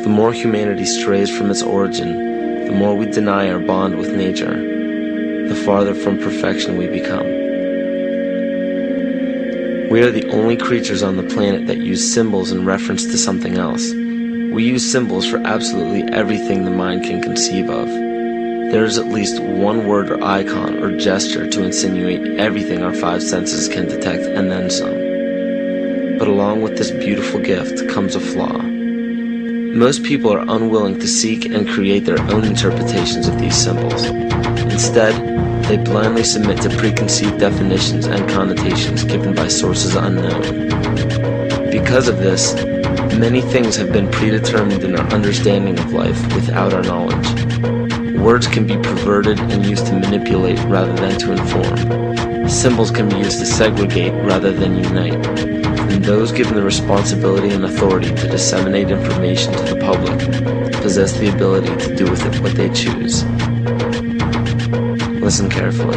The more humanity strays from its origin, the more we deny our bond with nature, the farther from perfection we become. We are the only creatures on the planet that use symbols in reference to something else. We use symbols for absolutely everything the mind can conceive of. There is at least one word or icon or gesture to insinuate everything our five senses can detect and then some. But along with this beautiful gift comes a flaw. Most people are unwilling to seek and create their own interpretations of these symbols. Instead, they blindly submit to preconceived definitions and connotations given by sources unknown. Because of this, many things have been predetermined in our understanding of life without our knowledge. Words can be perverted and used to manipulate rather than to inform. Symbols can be used to segregate rather than unite. And those given the responsibility and authority to disseminate information to the public possess the ability to do with it what they choose. Listen carefully.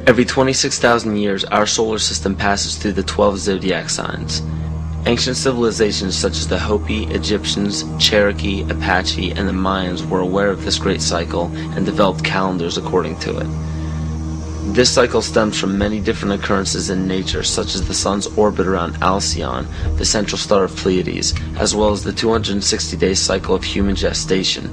Every 26,000 years, our solar system passes through the 12 zodiac signs. Ancient civilizations such as the Hopi, Egyptians, Cherokee, Apache, and the Mayans were aware of this great cycle and developed calendars according to it. This cycle stems from many different occurrences in nature, such as the sun's orbit around Alcyone, the central star of Pleiades, as well as the 260-day cycle of human gestation.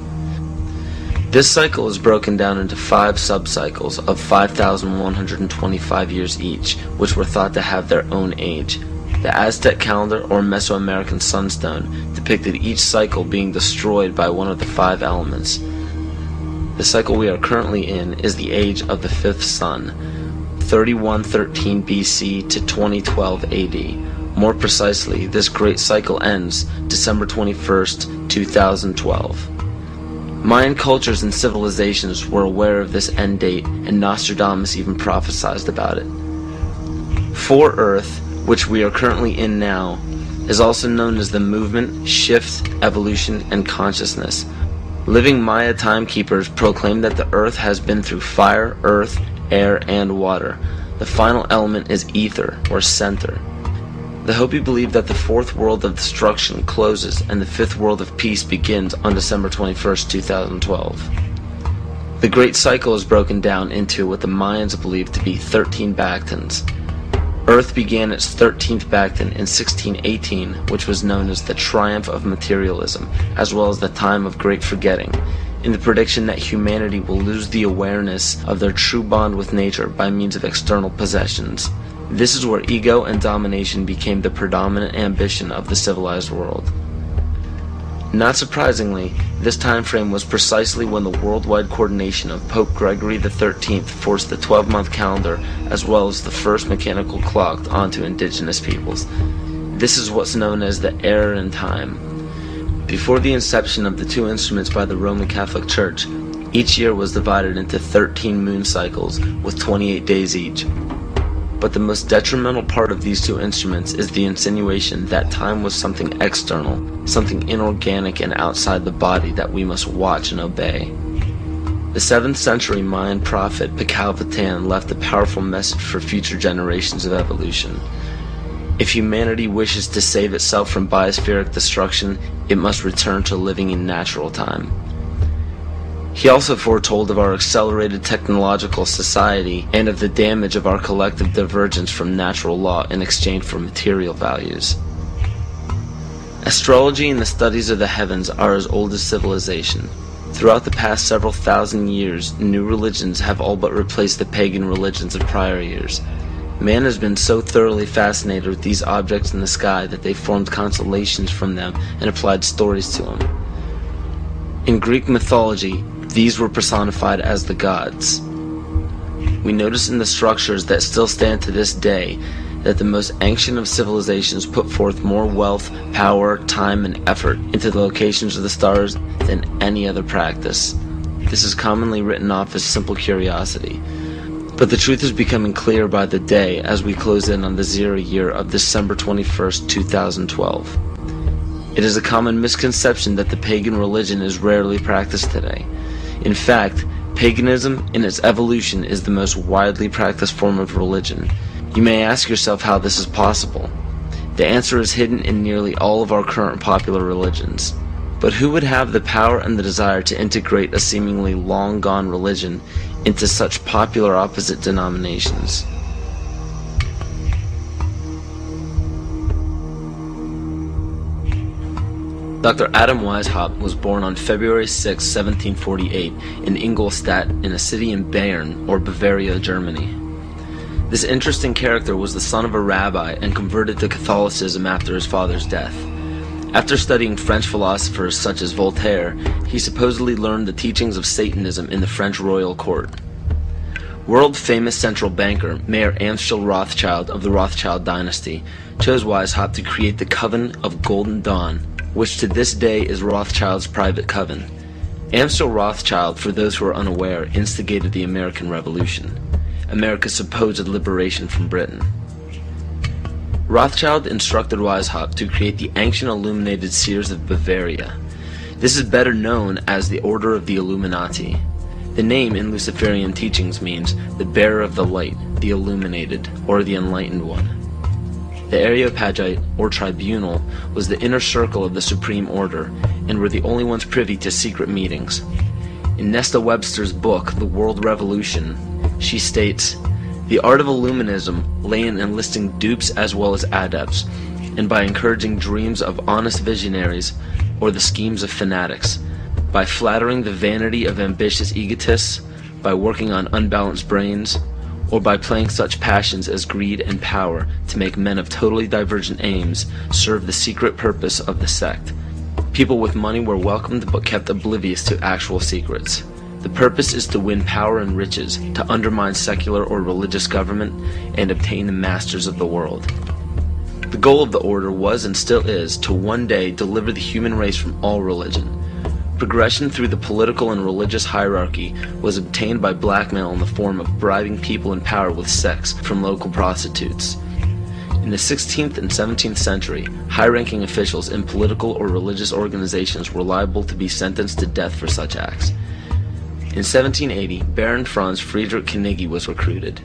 This cycle is broken down into 5 sub-cycles of 5,125 years each, which were thought to have their own age. The Aztec calendar or Mesoamerican sunstone depicted each cycle being destroyed by one of the 5 elements. The cycle we are currently in is the age of the 5th sun, 3113 BC to 2012 AD. More precisely, this great cycle ends December 21st, 2012. Mayan cultures and civilizations were aware of this end date, and Nostradamus even prophesied about it. For Earth, which we are currently in now, is also known as the movement, shift, evolution, and consciousness. Living Maya timekeepers proclaim that the Earth has been through fire, earth, air, and water. The final element is ether, or center. The Hopi believe that the 4th world of destruction closes and the 5th world of peace begins on December 21st, 2012. The Great Cycle is broken down into what the Mayans believe to be 13 Bactans. Earth began its 13th Bactan in 1618, which was known as the Triumph of Materialism, as well as the Time of Great Forgetting, in the prediction that humanity will lose the awareness of their true bond with nature by means of external possessions. This is where ego and domination became the predominant ambition of the civilized world. Not surprisingly, this time frame was precisely when the worldwide coordination of Pope Gregory XIII forced the 12-month calendar as well as the first mechanical clock onto indigenous peoples. This is what's known as the error in time. Before the inception of the 2 instruments by the Roman Catholic Church, each year was divided into 13 moon cycles with 28 days each. But the most detrimental part of these 2 instruments is the insinuation that time was something external, something inorganic and outside the body that we must watch and obey. The 7th century Mayan prophet Pacalvatan left a powerful message for future generations of evolution. If humanity wishes to save itself from biospheric destruction, it must return to living in natural time. He also foretold of our accelerated technological society and of the damage of our collective divergence from natural law in exchange for material values. Astrology and the studies of the heavens are as old as civilization. Throughout the past several thousand years, new religions have all but replaced the pagan religions of prior years. Man has been so thoroughly fascinated with these objects in the sky that they formed constellations from them and applied stories to them. In Greek mythology, these were personified as the gods. We notice in the structures that still stand to this day that the most ancient of civilizations put forth more wealth, power, time, and effort into the locations of the stars than any other practice. this is commonly written off as simple curiosity. But the truth is becoming clear by the day as we close in on the 0 year of December 21st, 2012. It is a common misconception that the pagan religion is rarely practiced today. In fact, paganism in its evolution is the most widely practiced form of religion. You may ask yourself how this is possible. The answer is hidden in nearly all of our current popular religions. But who would have the power and the desire to integrate a seemingly long-gone religion into such popular opposite denominations? Dr. Adam Weishaupt was born on February 6, 1748 in Ingolstadt in a city in Bayern, or Bavaria, Germany. This interesting character was the son of a rabbi and converted to Catholicism after his father's death. After studying French philosophers such as Voltaire, he supposedly learned the teachings of Satanism in the French royal court. World-famous central banker Mayer Amschel Rothschild of the Rothschild dynasty chose Weishaupt to create the Coven of Golden Dawn, which to this day is Rothschild's private coven. Amschel Rothschild, for those who are unaware, instigated the American Revolution, America's supposed liberation from Britain. Rothschild instructed Weishaupt to create the Ancient Illuminated Seers of Bavaria. This is better known as the Order of the Illuminati. The name in Luciferian teachings means the bearer of the light, the illuminated, or the enlightened one. The Areopagite, or tribunal, was the inner circle of the Supreme Order, and were the only ones privy to secret meetings. In Nesta Webster's book, The World Revolution, she states, "The art of Illuminism lay in enlisting dupes as well as adepts, and by encouraging dreams of honest visionaries or the schemes of fanatics, by flattering the vanity of ambitious egotists, by working on unbalanced brains, or by playing such passions as greed and power to make men of totally divergent aims serve the secret purpose of the sect. People with money were welcomed but kept oblivious to actual secrets. The purpose is to win power and riches, to undermine secular or religious government, and obtain the masters of the world." The goal of the order was and still is to one day deliver the human race from all religion. Progression through the political and religious hierarchy was obtained by blackmail in the form of bribing people in power with sex from local prostitutes. In the 16th and 17th century, high-ranking officials in political or religious organizations were liable to be sentenced to death for such acts. In 1780, Baron Franz Friedrich Knigge was recruited.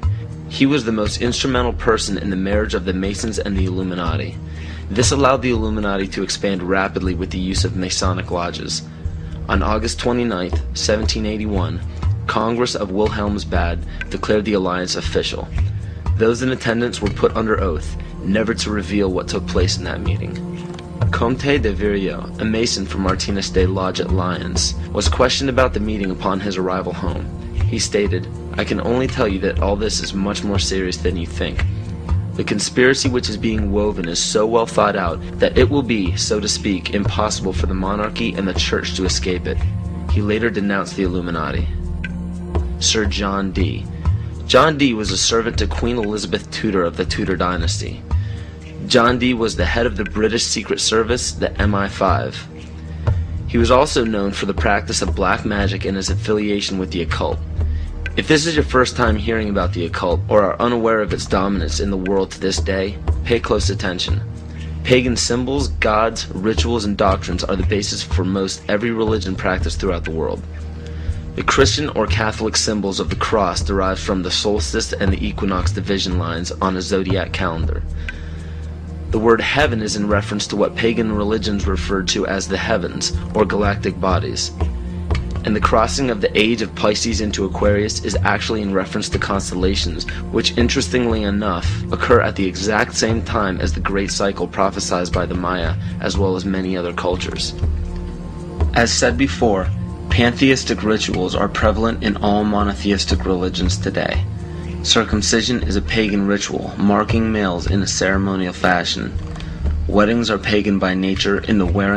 He was the most instrumental person in the marriage of the Masons and the Illuminati. This allowed the Illuminati to expand rapidly with the use of Masonic lodges. On August 29, 1781, Congress of Wilhelmsbad declared the alliance official. Those in attendance were put under oath, never to reveal what took place in that meeting. Comte de Virieu, a Mason from Martinez de Lodge at Lyons, was questioned about the meeting upon his arrival home. He stated, "I can only tell you that all this is much more serious than you think. The conspiracy which is being woven is so well thought out that it will be, so to speak, impossible for the monarchy and the church to escape it." He later denounced the Illuminati. Sir John Dee. John Dee was a servant to Queen Elizabeth Tudor of the Tudor dynasty. John Dee was the head of the British Secret Service, the MI5. He was also known for the practice of black magic and his affiliation with the occult. If this is your first time hearing about the occult, or are unaware of its dominance in the world to this day, pay close attention. Pagan symbols, gods, rituals, and doctrines are the basis for most every religion practiced throughout the world. The Christian or Catholic symbols of the cross derive from the solstice and the equinox division lines on a zodiac calendar. The word heaven is in reference to what pagan religions referred to as the heavens, or galactic bodies. And the crossing of the age of Pisces into Aquarius is actually in reference to constellations, which interestingly enough occur at the exact same time as the great cycle prophesied by the Maya, as well as many other cultures. As said before, pantheistic rituals are prevalent in all monotheistic religions today. Circumcision is a pagan ritual, marking males in a ceremonial fashion. Weddings are pagan by nature in the wearing